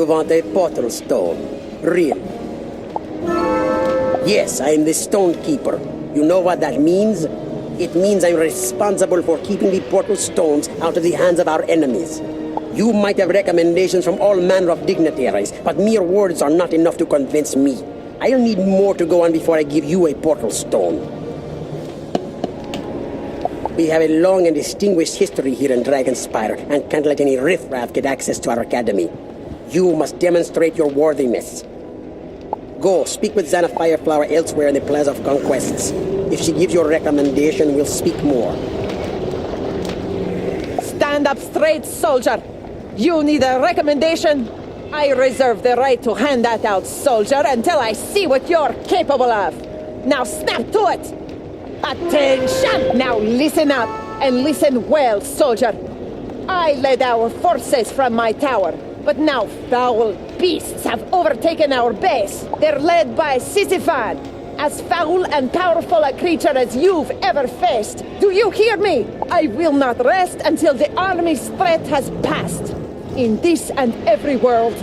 You want a portal stone? Really? Yes, I am the stone keeper. You know what that means? It means I'm responsible for keeping the portal stones out of the hands of our enemies. You might have recommendations from all manner of dignitaries, but mere words are not enough to convince me. I'll need more to go on before I give you a portal stone. We have a long and distinguished history here in Dragonspire, and can't let any riffraff get access to our academy. You must demonstrate your worthiness. Go, speak with Xana Fireflower elsewhere in the Plaza of Conquests. If she gives you a recommendation, we'll speak more. Stand up straight, soldier! You need a recommendation? I reserve the right to hand that out, soldier, until I see what you're capable of. Now snap to it! Attention! Now listen up, and listen well, soldier. I led our forces from my tower, but now foul beasts have overtaken our base. They're led by Sisyphon, as foul and powerful a creature as you've ever faced. Do you hear me? I will not rest until the army's threat has passed. In this and every world.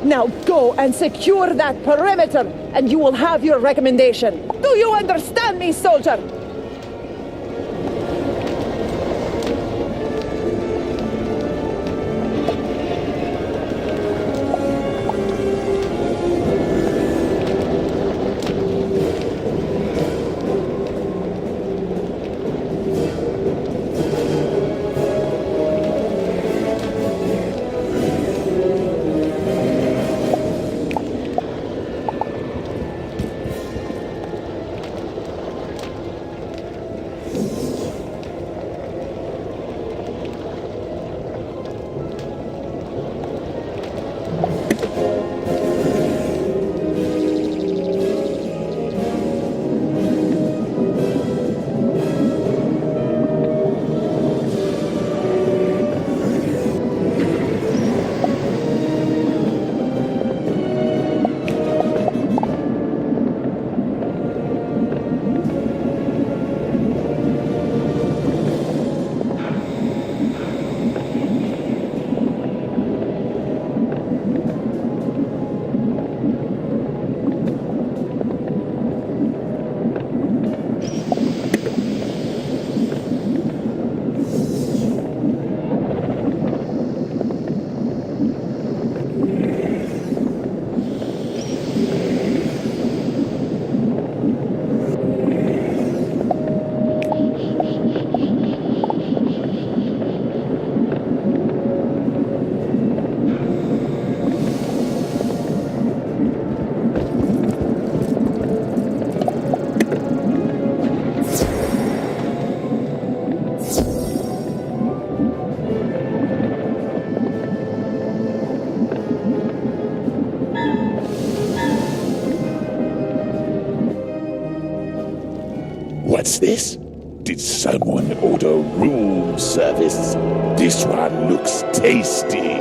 Now go and secure that perimeter, and you will have your recommendation. Do you understand me, soldier? What's this? Did someone order room service? This one looks tasty.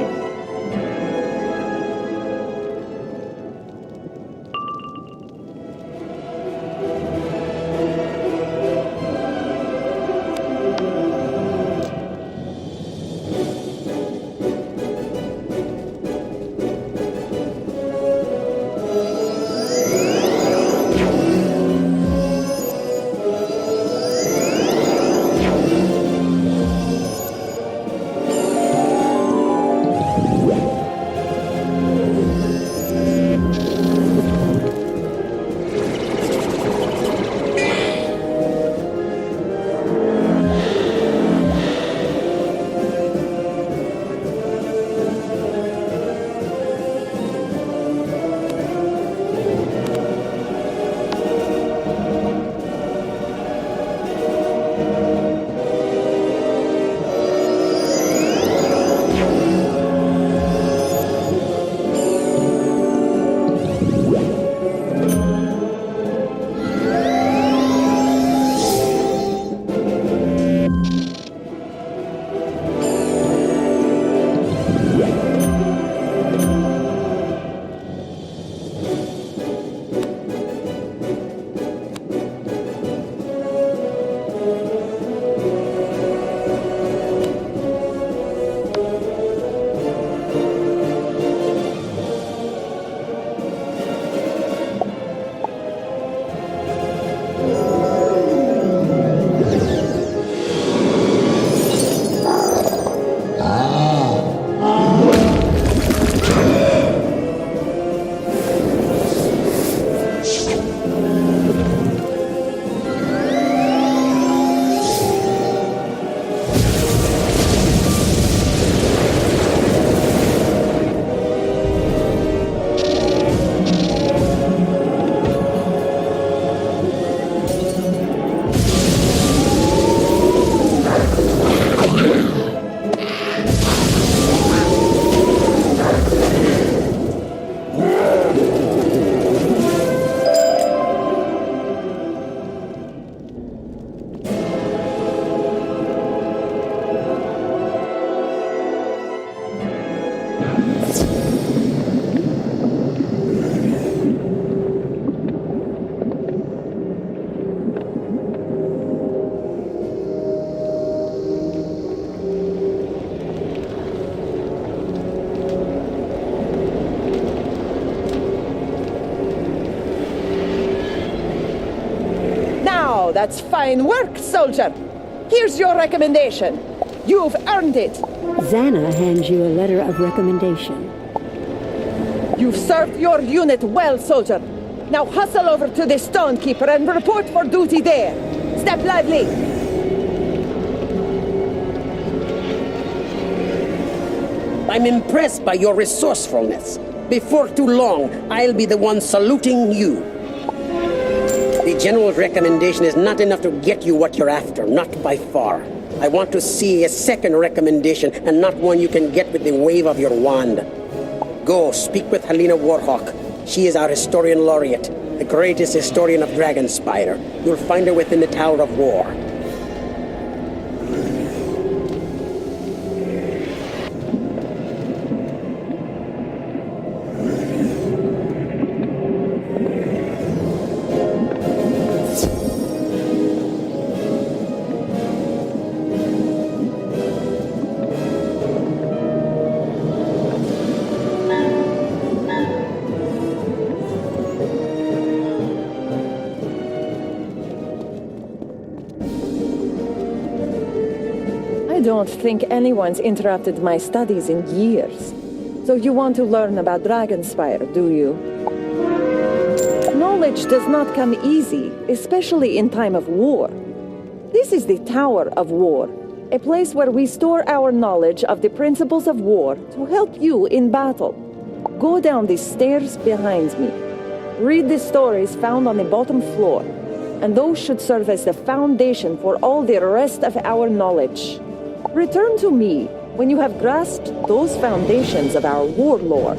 Now, that's fine work, soldier. Here's your recommendation. You've earned it. Xana hands you a letter of recommendation. You've served your unit well, soldier. Now hustle over to the Stonekeeper and report for duty there. Step lively. I'm impressed by your resourcefulness. Before too long, I'll be the one saluting you. The General's recommendation is not enough to get you what you're after, not by far. I want to see a second recommendation, and not one you can get with the wave of your wand. Go, speak with Helena Warhawk. She is our historian laureate, the greatest historian of Dragonspire. You'll find her within the Tower of War. I don't think anyone's interrupted my studies in years. So you want to learn about Dragonspire, do you? Knowledge does not come easy, especially in time of war. This is the Tower of War, a place where we store our knowledge of the principles of war to help you in battle. Go down the stairs behind me. Read the stories found on the bottom floor, and those should serve as the foundation for all the rest of our knowledge. Return to me when you have grasped those foundations of our war lore.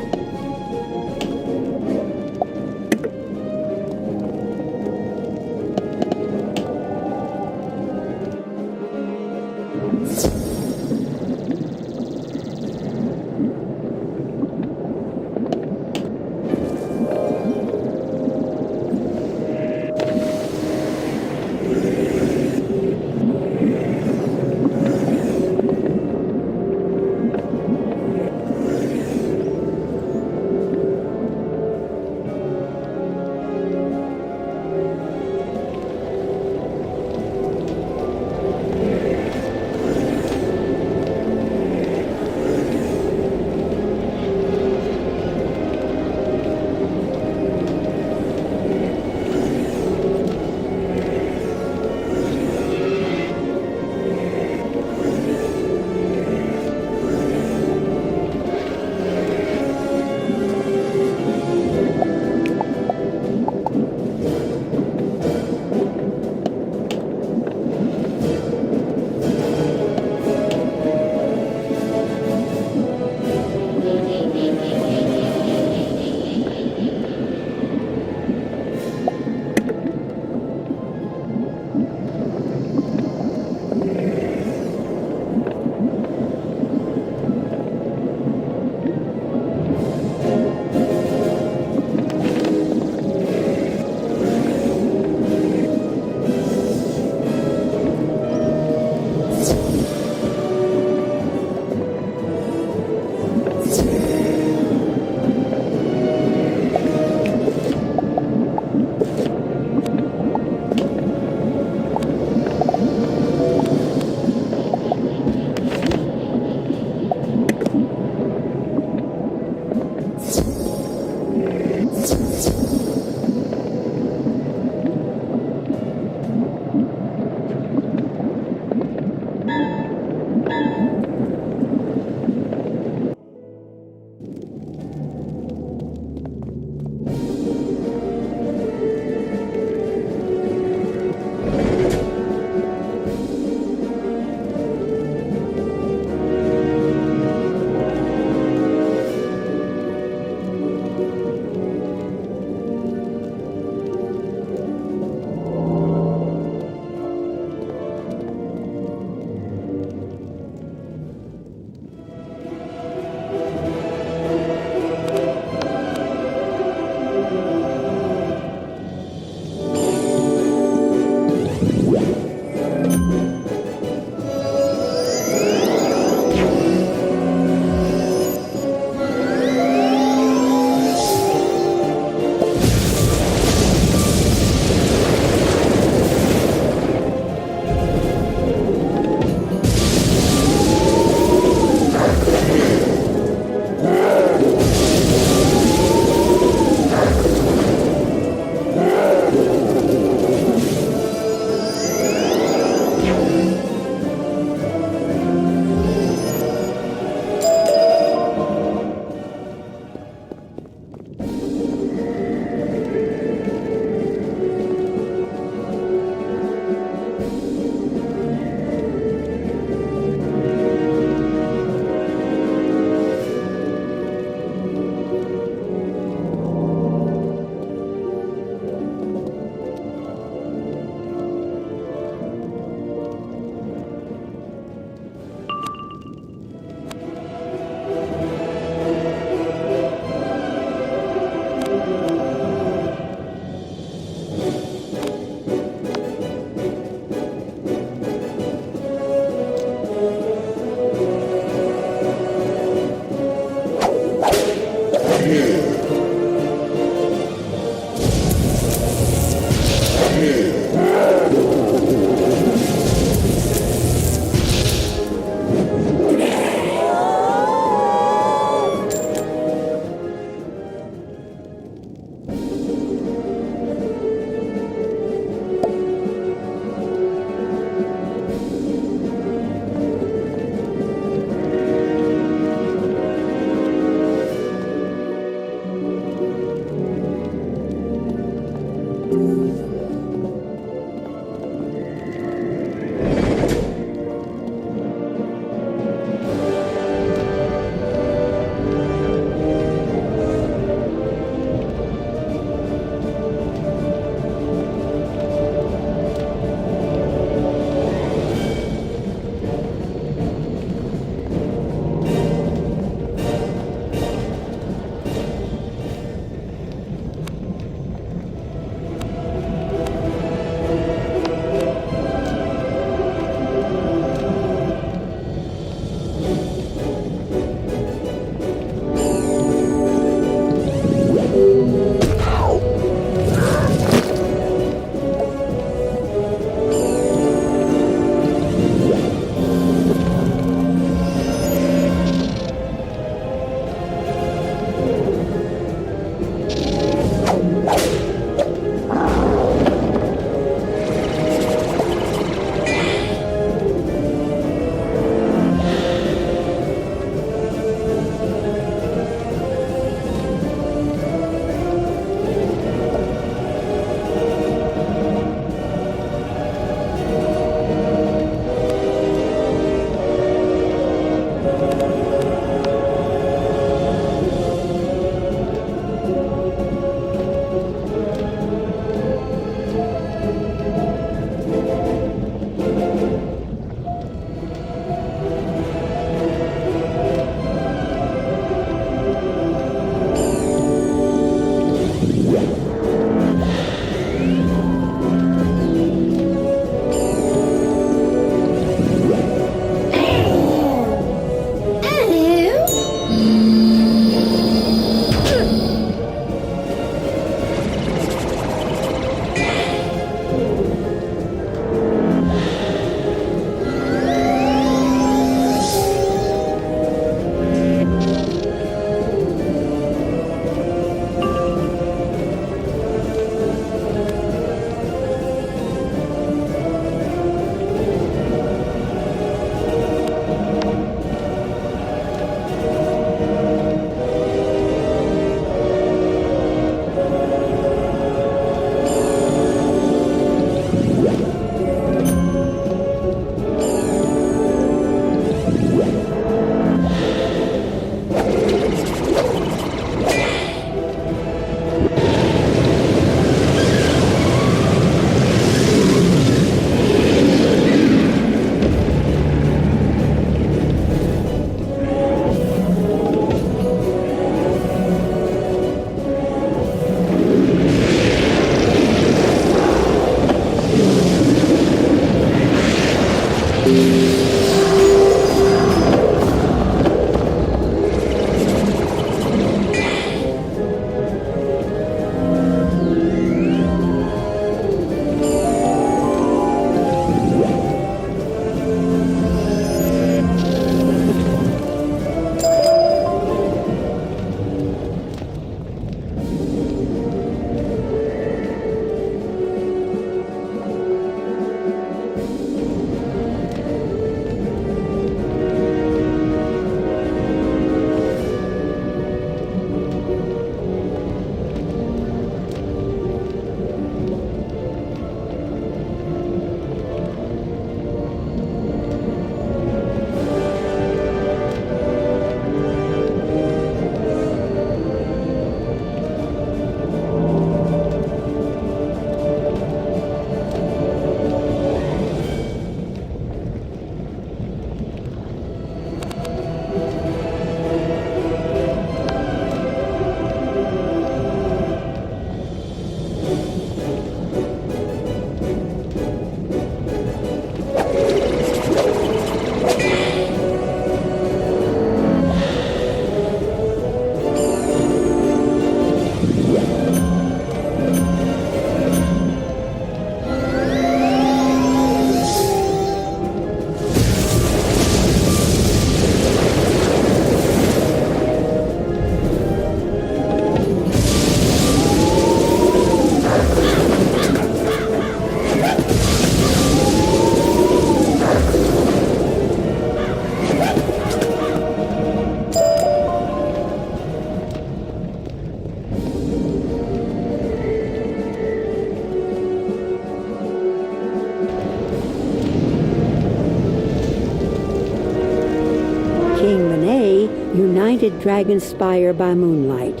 United Dragonspire by moonlight,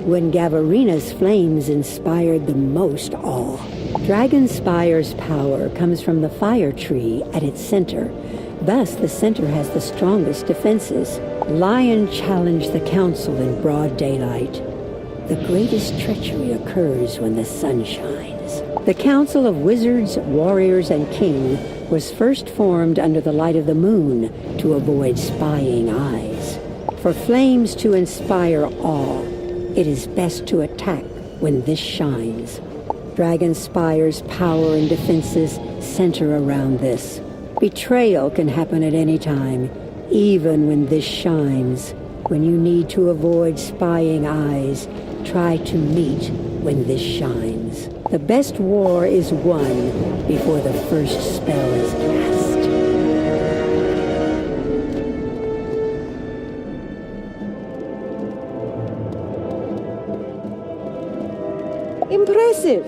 when Gavarina's flames inspired the most awe. Dragonspire's power comes from the fire tree at its center. Thus, the center has the strongest defenses. Lion challenged the council in broad daylight. The greatest treachery occurs when the sun shines. The Council of Wizards, Warriors, and King was first formed under the light of the moon to avoid spying eyes. For flames to inspire awe, it is best to attack when this shines. Dragonspire's power and defenses center around this. Betrayal can happen at any time, even when this shines. When you need to avoid spying eyes, try to meet when this shines. The best war is won before the first spell is cast. Impressive!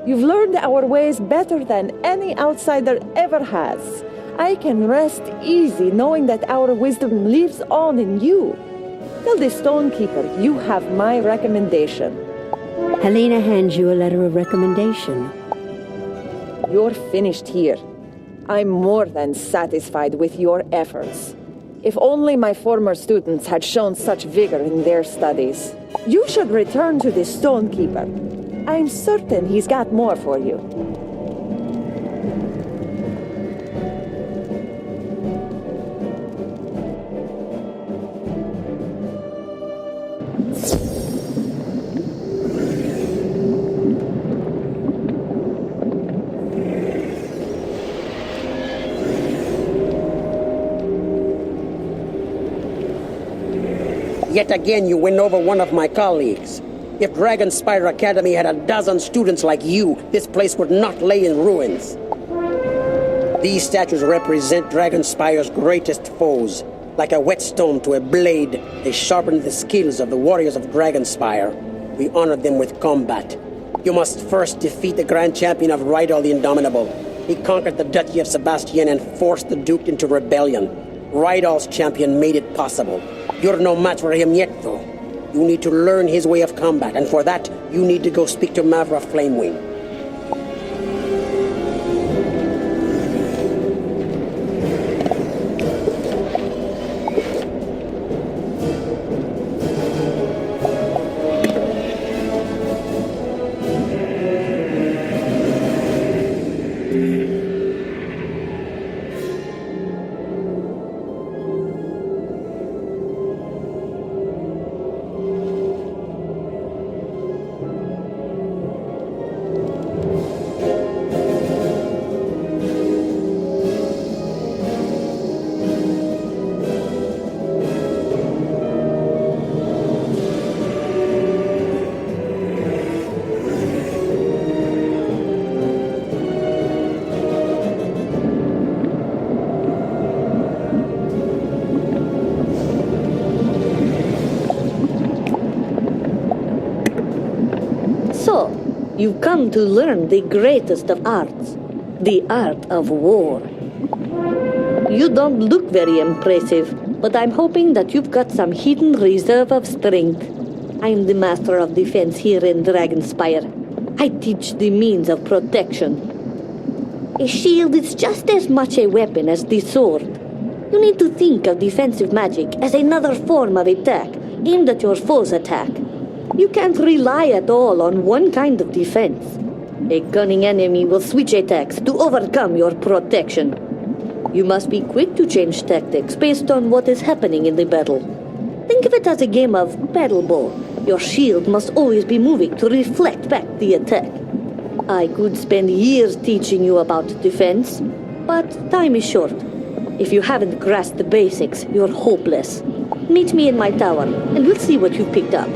You've learned our ways better than any outsider ever has. I can rest easy knowing that our wisdom lives on in you. Tell the Stonekeeper you have my recommendation. Helena hands you a letter of recommendation. You're finished here. I'm more than satisfied with your efforts. If only my former students had shown such vigor in their studies. You should return to the Stonekeeper. I'm certain he's got more for you. Yet again, you win over one of my colleagues. If Dragonspire Academy had a dozen students like you, this place would not lay in ruins. These statues represent Dragonspire's greatest foes. Like a whetstone to a blade, they sharpen the skills of the warriors of Dragonspire. We honor them with combat. You must first defeat the Grand Champion of Rydal the Indomitable. He conquered the Duchy of Sebastian and forced the Duke into rebellion. Rydal's champion made it possible. You're no match for him yet, though. You need to learn his way of combat, and for that, you need to go speak to Mavra Flamewing. You've come to learn the greatest of arts, the art of war. You don't look very impressive, but I'm hoping that you've got some hidden reserve of strength. I'm the master of defense here in Dragonspire. I teach the means of protection. A shield is just as much a weapon as the sword. You need to think of defensive magic as another form of attack, aimed at your foe's attack. You can't rely at all on one kind of defense. A cunning enemy will switch attacks to overcome your protection. You must be quick to change tactics based on what is happening in the battle. Think of it as a game of battle ball. Your shield must always be moving to reflect back the attack. I could spend years teaching you about defense, but time is short. If you haven't grasped the basics, you're hopeless. Meet me in my tower, and we'll see what you've picked up.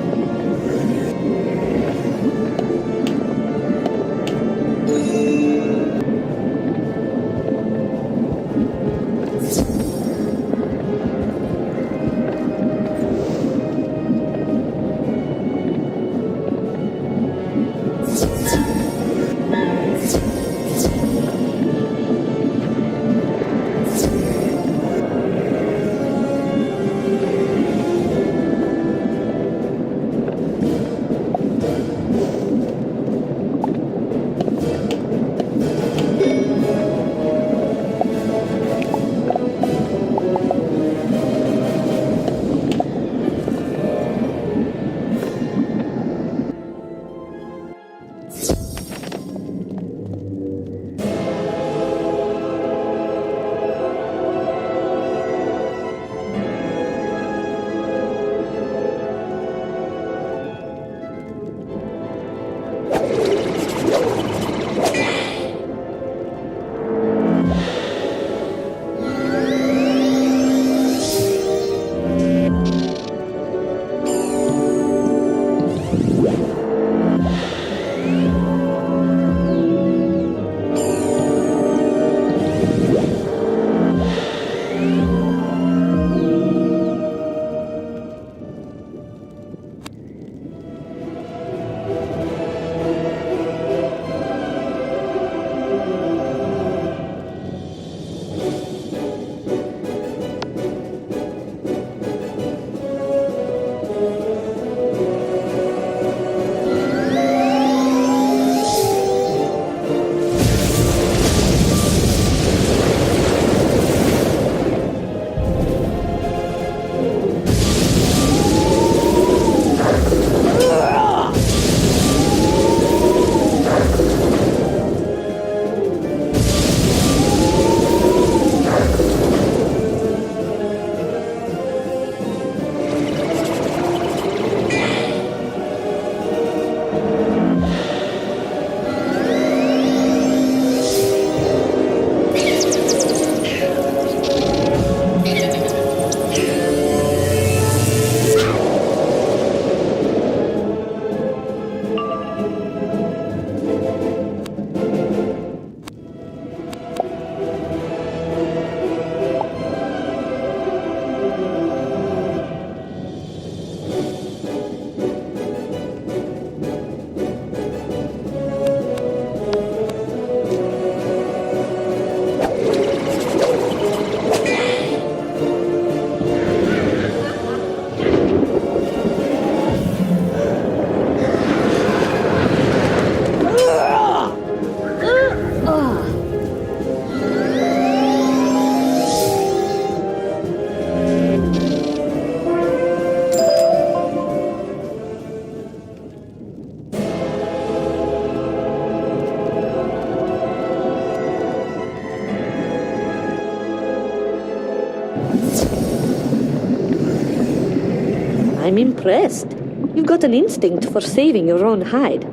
I'm impressed. You've got an instinct for saving your own hide.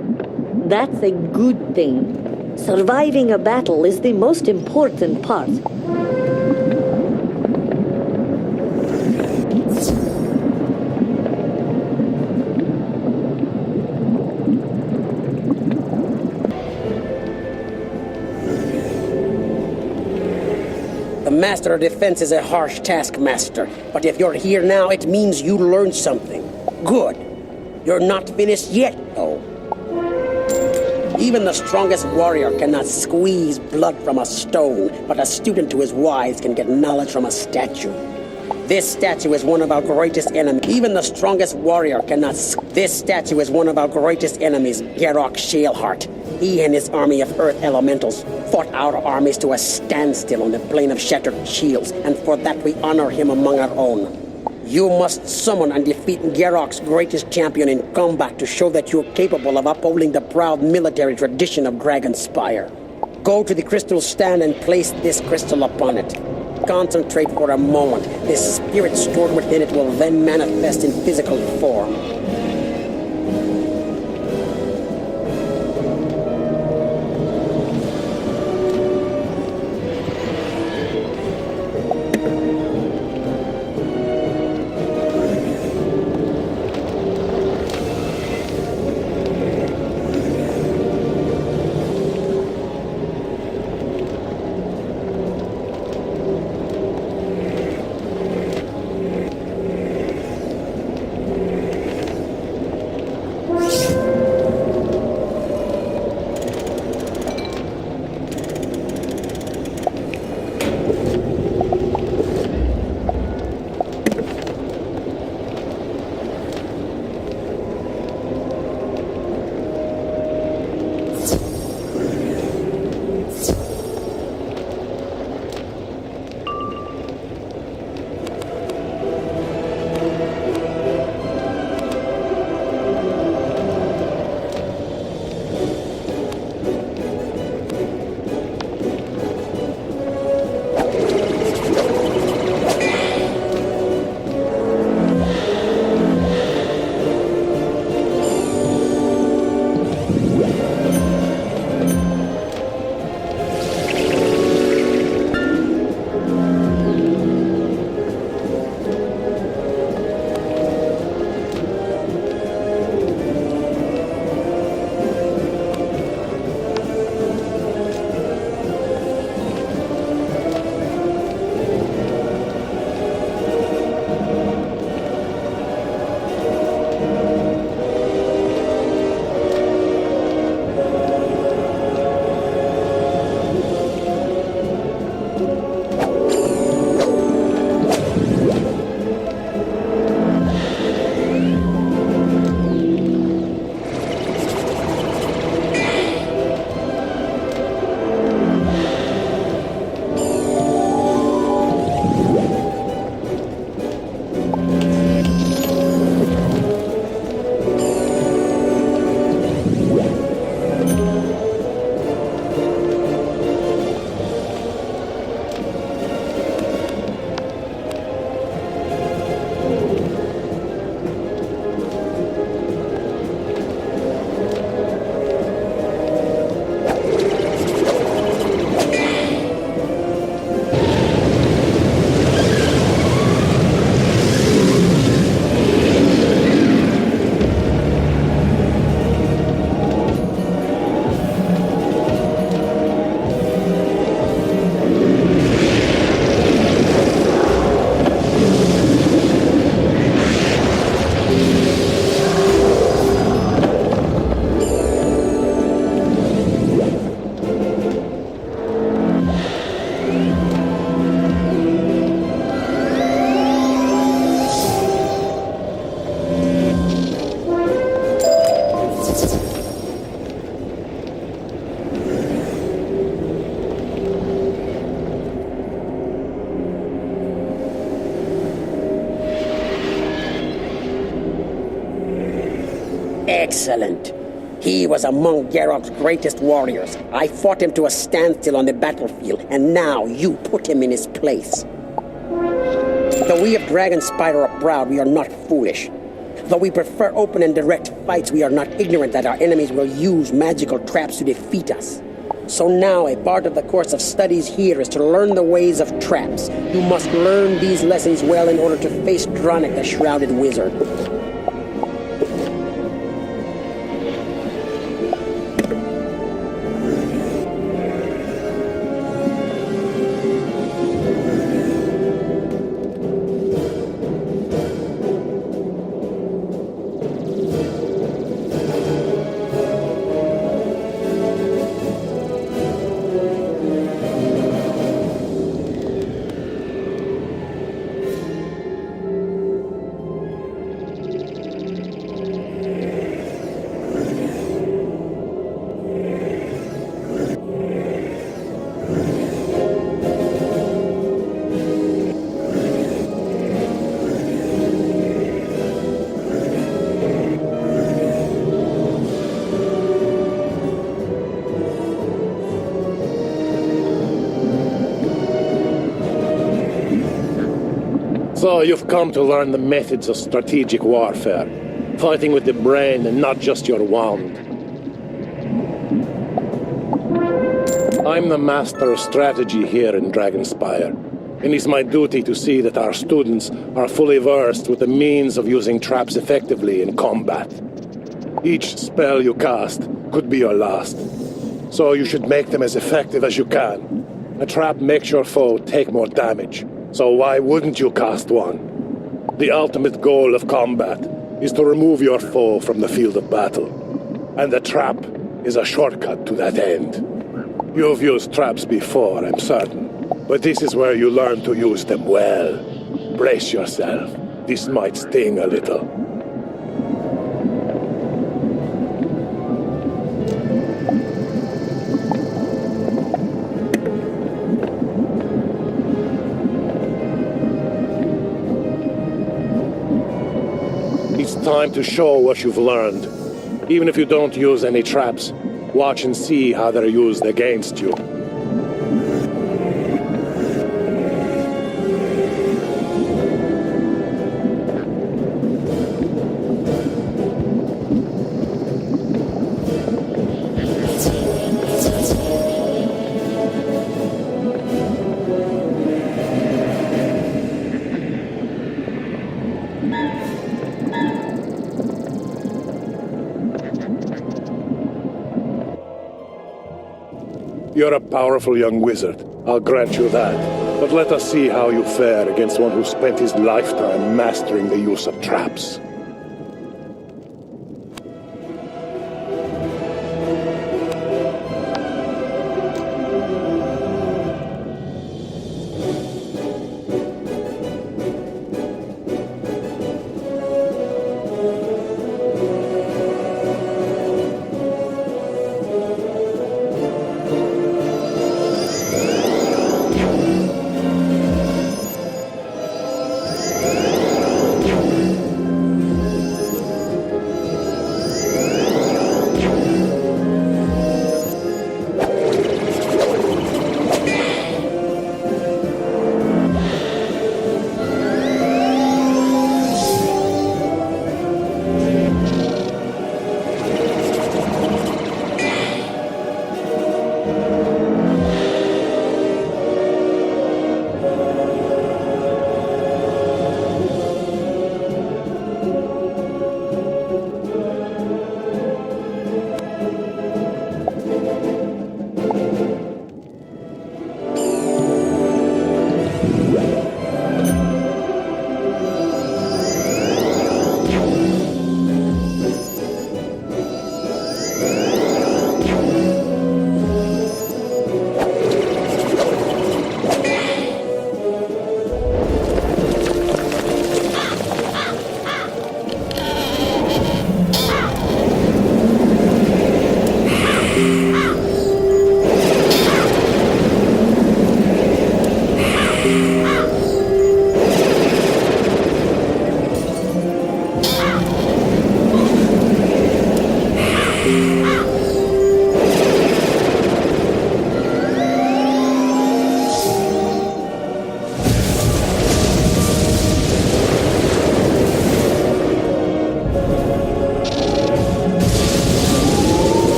That's a good thing. Surviving a battle is the most important part. The Master of Defense is a harsh taskmaster, but if you're here now, it means you learned something. Good. You're not finished yet, though. Even the strongest warrior cannot squeeze blood from a stone, but a student to his wives can get knowledge from a statue. This statue is one of our greatest enemies. Even the strongest warrior cannot. This statue is one of our greatest enemies, Gerok Shaleheart. He and his army of earth elementals fought our armies to a standstill on the plain of shattered shields, and for that we honor him among our own. You must summon and defeat Gerok's greatest champion in combat to show that you're capable of upholding the proud military tradition of Dragonspire. Go to the crystal stand and place this crystal upon it. Concentrate for a moment. The spirit stored within it will then manifest in physical form. Excellent. He was among Gerok's greatest warriors. I fought him to a standstill on the battlefield, and now you put him in his place. Though we of Dragonspire are proud, we are not foolish. Though we prefer open and direct fights, we are not ignorant that our enemies will use magical traps to defeat us. So now a part of the course of studies here is to learn the ways of traps. You must learn these lessons well in order to face Dronic, the Shrouded Wizard. So you've come to learn the methods of strategic warfare. Fighting with the brain and not just your wand. I'm the master of strategy here in Dragonspire, and it's my duty to see that our students are fully versed with the means of using traps effectively in combat. Each spell you cast could be your last, so you should make them as effective as you can. A trap makes your foe take more damage, so why wouldn't you cast one? The ultimate goal of combat is to remove your foe from the field of battle, and the trap is a shortcut to that end. You've used traps before, I'm certain, but this is where you learn to use them well. Brace yourself. This might sting a little. It's time to show what you've learned. Even if you don't use any traps, watch and see how they're used against you. You're a powerful young wizard, I'll grant you that. But let us see how you fare against one who spent his lifetime mastering the use of traps.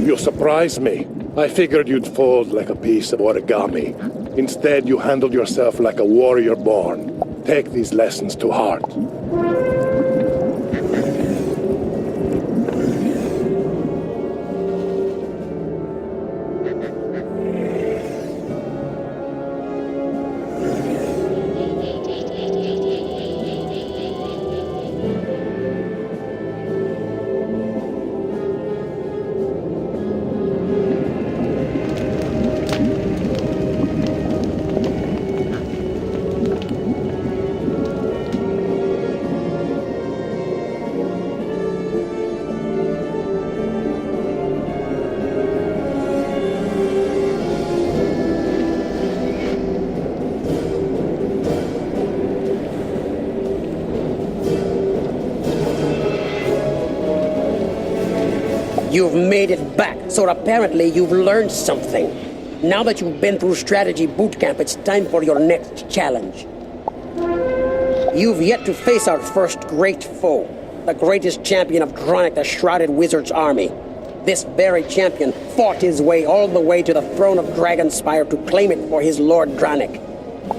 You surprised me. I figured you'd fold like a piece of origami. Instead, you handled yourself like a warrior born. Take these lessons to heart. You've made it back, so apparently you've learned something. Now that you've been through strategy boot camp, it's time for your next challenge. You've yet to face our first great foe, the greatest champion of Dronic, the Shrouded Wizard's army. This very champion fought his way all the way to the throne of Dragonspire to claim it for his Lord Dronic.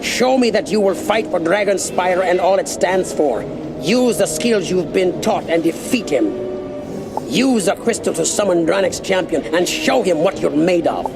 Show me that you will fight for Dragonspire and all it stands for. Use the skills you've been taught and defeat him. Use the crystal to summon Dronic's champion and show him what you're made of.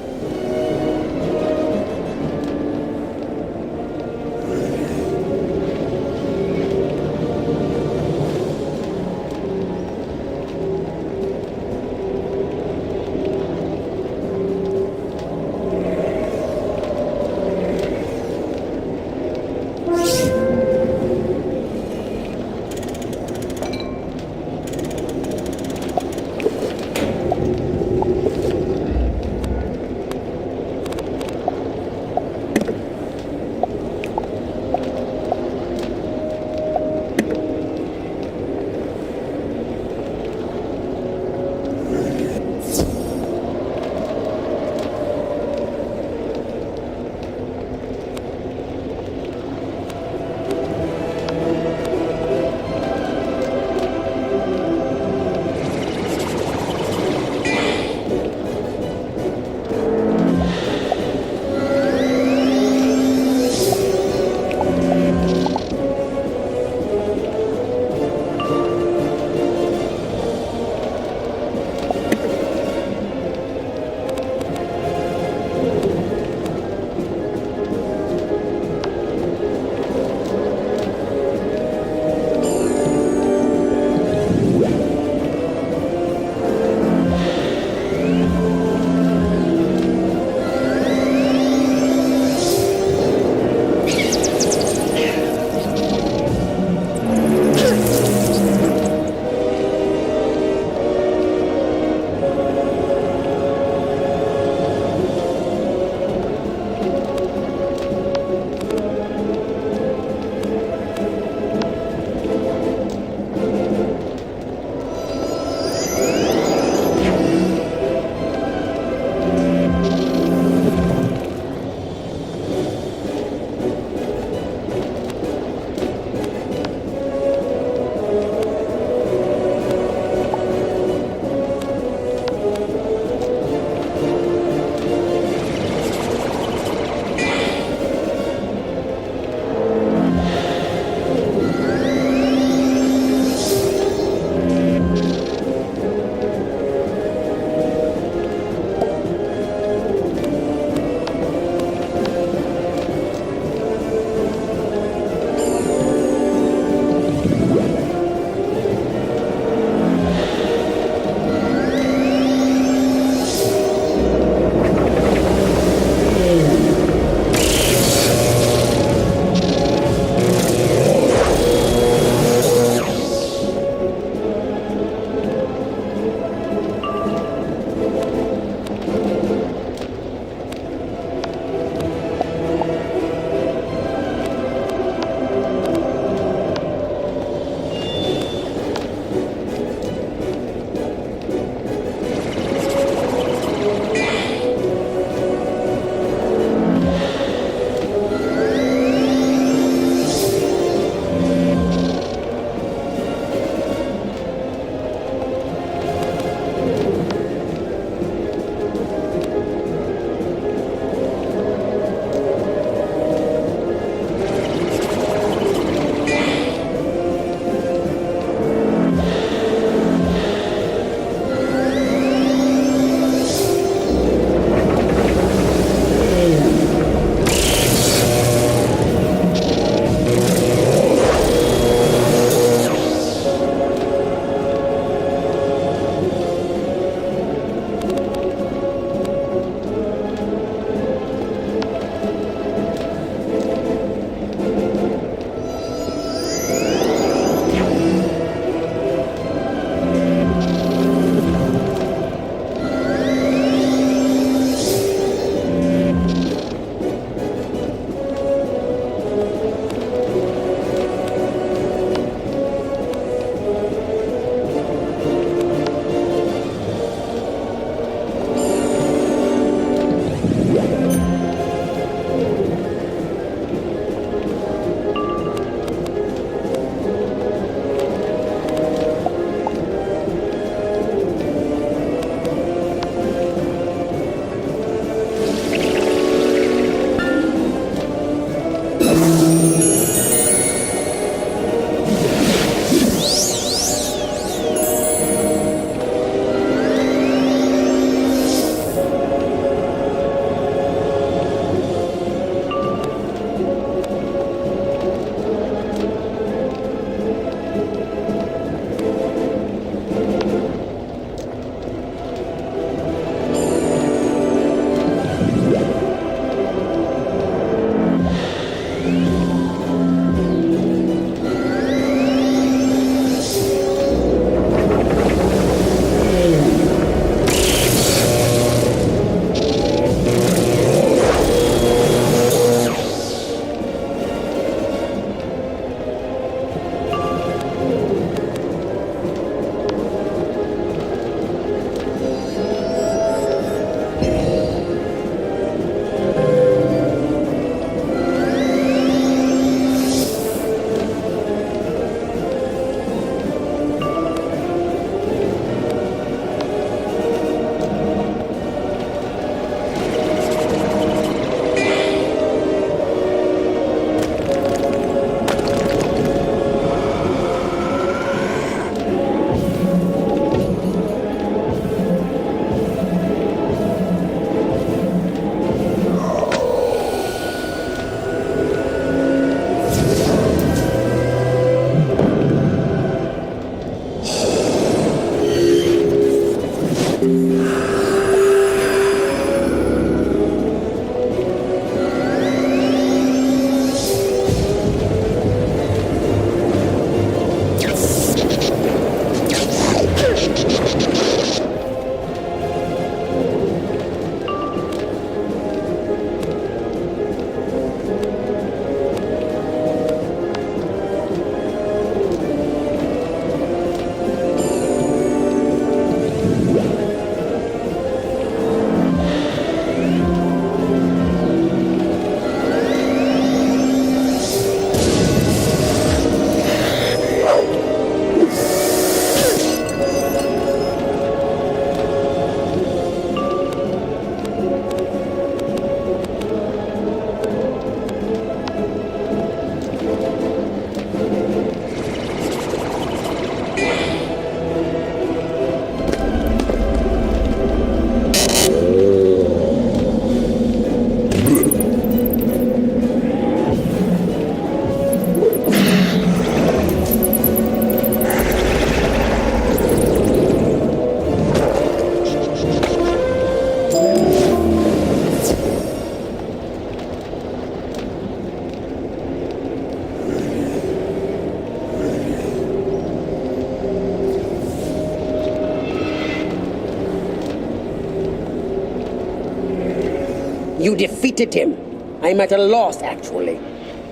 You defeated him. I'm at a loss, actually.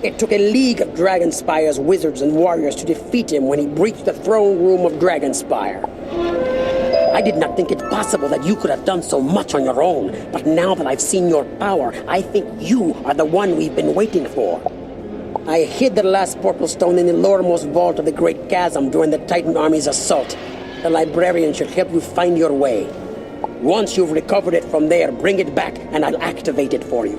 It took a league of Dragonspire's wizards and warriors to defeat him when he breached the throne room of Dragonspire. I did not think it possible that you could have done so much on your own, but now that I've seen your power, I think you are the one we've been waiting for. I hid the last portal stone in the lowermost vault of the Great Chasm during the Titan Army's assault. The librarian should help you find your way. Once you've recovered it from there, bring it back, and I'll activate it for you.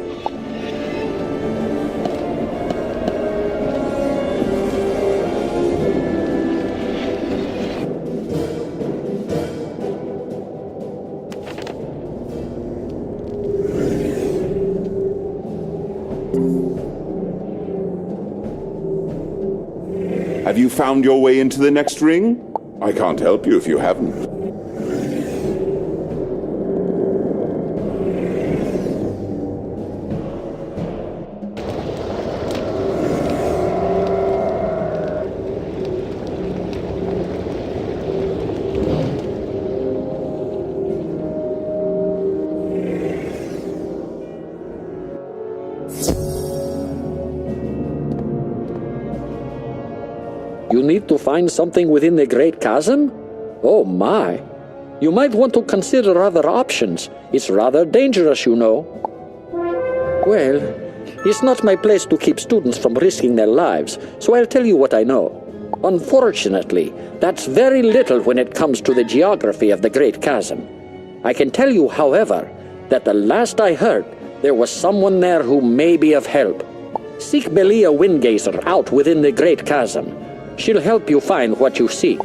Have you found your way into the next ring? I can't help you if you haven't. You need to find something within the Great Chasm? Oh my. You might want to consider other options. It's rather dangerous, you know. Well, it's not my place to keep students from risking their lives, so I'll tell you what I know. Unfortunately, that's very little when it comes to the geography of the Great Chasm. I can tell you, however, that the last I heard, there was someone there who may be of help. Seek Belia Windgazer out within the Great Chasm. She'll help you find what you seek.